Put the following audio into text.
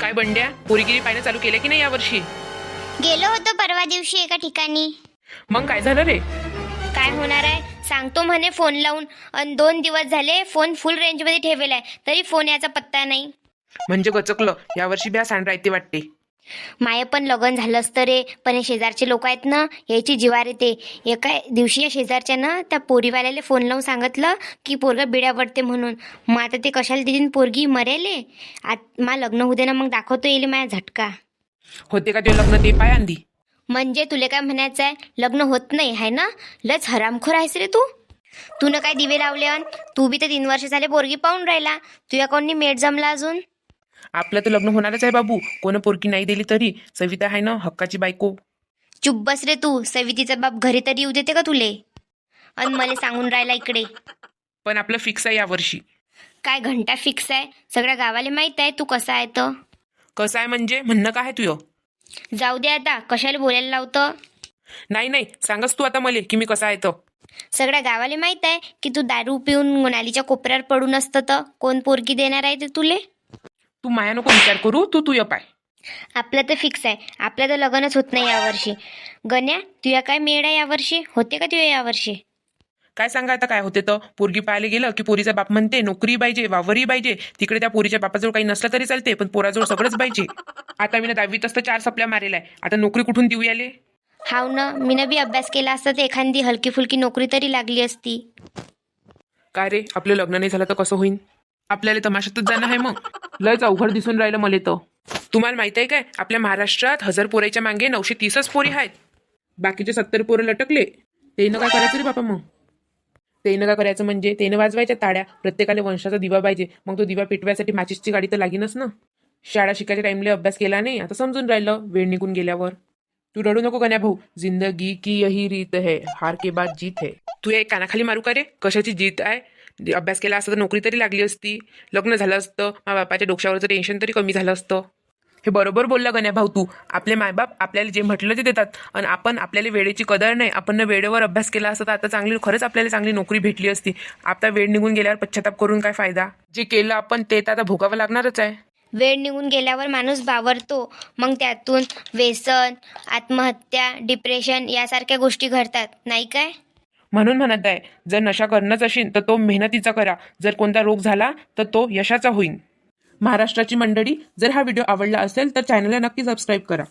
काय बंड्या, पोरीगिरी पाहणं चालू केलं की नाही यावर्षी? गेलो होतो परवा दिवशी एका ठिकाणी. मग काय झालं रे? काय होणार आहे सांगतो म्हणे फोन लावून, आणि 2 दिवस झाले फोन फुल रेंजमध्ये ठेवलाय तरी फोन याचा पत्ता नाही. म्हणजे गचकलं, यावर्षी ब्या सांड राहते वाटते. माये पण लग्न झालं असतं रे, पण हे शेजारचे लोक आहेत ना, याची जिवार येते. एका दिवशी या शेजारच्यानं त्या पोरीवाल्याला फोन लावून सांगितलं की पोरगा बिड्या पडते म्हणून. मग आता ते कशाला दिदीन पोरगी मरेले. मा लग्न होते ना, मग दाखवतो येईल माझ्या झटका. होते का ते लग्न ते पाय आंधी? म्हणजे तुला काय म्हणायचं आहे, लग्न होत नाही आहे ना? लच हरामखोर आहेस रे तू. तूनं काय दिवे लावले अन? तू बी तर 3 वर्ष झाले पोरगी पाहून राहिला. तुझ्या कोणी मेट जमला अजून? आपलं तर लग्न होणारच आहे बाबू, कोण पोरकी नाही दिली तरी. सविता आहे ना हक्काची बायको. चुप बस रे तू. सवितीचा बाप घरी तरी येऊ देते का तुले? अन मला सांगून राहिला इकडे. पण आपलं फिक्स आहे यावर्षी. काय घंटा फिक्स आहे? सगळ्या गावाला माहित आहे तू कसा आहे तर. कसं आहे म्हणजे म्हणणं काय आहे तुझं? जाऊ दे आता, कशाला बोलायला लावतं. नाही नाही, सांगस तू आता मले की मी कसा आहे तर. सगळ्या गावाला माहित आहे की तू दारू पिऊन नालीच्या कोपऱ्यावर पडून असतं तर कोण पोरगी देणार आहे ते तुले. तू माया नको विचार करू, तू तुझं पाय. आपलं तर फिक्स आहे. आपलं तर लग्नच होत नाही यावर्षी. गण्या, तुझ्या काय मेळ आहे यावर्षी? होते का तुझ्या यावर्षी? काय सांगा आता काय होते तर. पोरगी पाहायला गेलं की पोरीचा बाप म्हणते नोकरी पाहिजे, वावरही पाहिजे. तिकडे त्या पोरीच्या बापाजवळ काही नसलं तरी चालते, पण पोराजवळ सगळंच पाहिजे. आता मी 10वीत असतं 4 सप्ल्या मारेलाय, आता नोकरी कुठून देऊ याले? हाव ना, मीनं बी अभ्यास केला असता तर एखादी हलकी फुलकी नोकरी तरी लागली असती. काय रे, आपलं लग्न नाही झालं तर कसं होईन? आपल्याला तमाशातच जाणं आहे मग. लयच अवघड दिसून राहिलं मला तर. तुम्हाला माहित आहे काय, आपल्या महाराष्ट्रात 1000 पोराच्या मागे 930च पोरी आहेत. बाकीचे 70 पोरं लटकले. तेनं काय करायचं रे बापा मग? तेनं काय करायचं म्हणजे तेनं वाजवायच्या ताड्या. प्रत्येकाला वंशाचा दिवा पाहिजे, मग तो दिवा पेटवायसाठी माचीसची गाडी तर लागीनच ना. शाळा शिकायच्या टाइमला अभ्यास केला नाही, आता समजून राहिलं वेळ निघून गेल्यावर. तू रडू नको गण्या भाऊ, जिंदगी की यही रीत है, हार के बाद जीत है. तू एक कानाखाली मारू का रे? कशाची जीत आहे? अभ्यास केला असता तर नोकरी तरी लागली असती, लग्न झालं असतं, माझ्या बापाच्या डोक्यावरचं टेन्शन तरी कमी झालं असतं. हे बरोबर बोलला गण्या भाऊ तू. आपले मायबाप आपल्याला जे म्हटलं ते देतात, आणि आपण आपल्याला वेळेची कदर नाही. आपण वेळेवर अभ्यास केला असता तर आता चांगली, खरंच आपल्याला चांगली नोकरी भेटली असती. आता वेळ निघून गेल्यावर पश्चाताप करून काय फायदा? जे केलं आपण ते तर आता भोगावं लागणारच आहे. वेळ निघून गेल्यावर माणूस बावरतो, मग त्यातून व्यसन, आत्महत्या, डिप्रेशन यासारख्या गोष्टी घडतात, नाही काय? म्हणून म्हणत आहे, जर नशा करणंच असेल तर तो मेहनतीचा करा. जर कोणता रोग झाला तर तो यशाचा होईल. महाराष्ट्राची मंडळी, जर हा व्हिडिओ आवडला असेल तर चॅनलला नक्की सबस्क्राईब करा.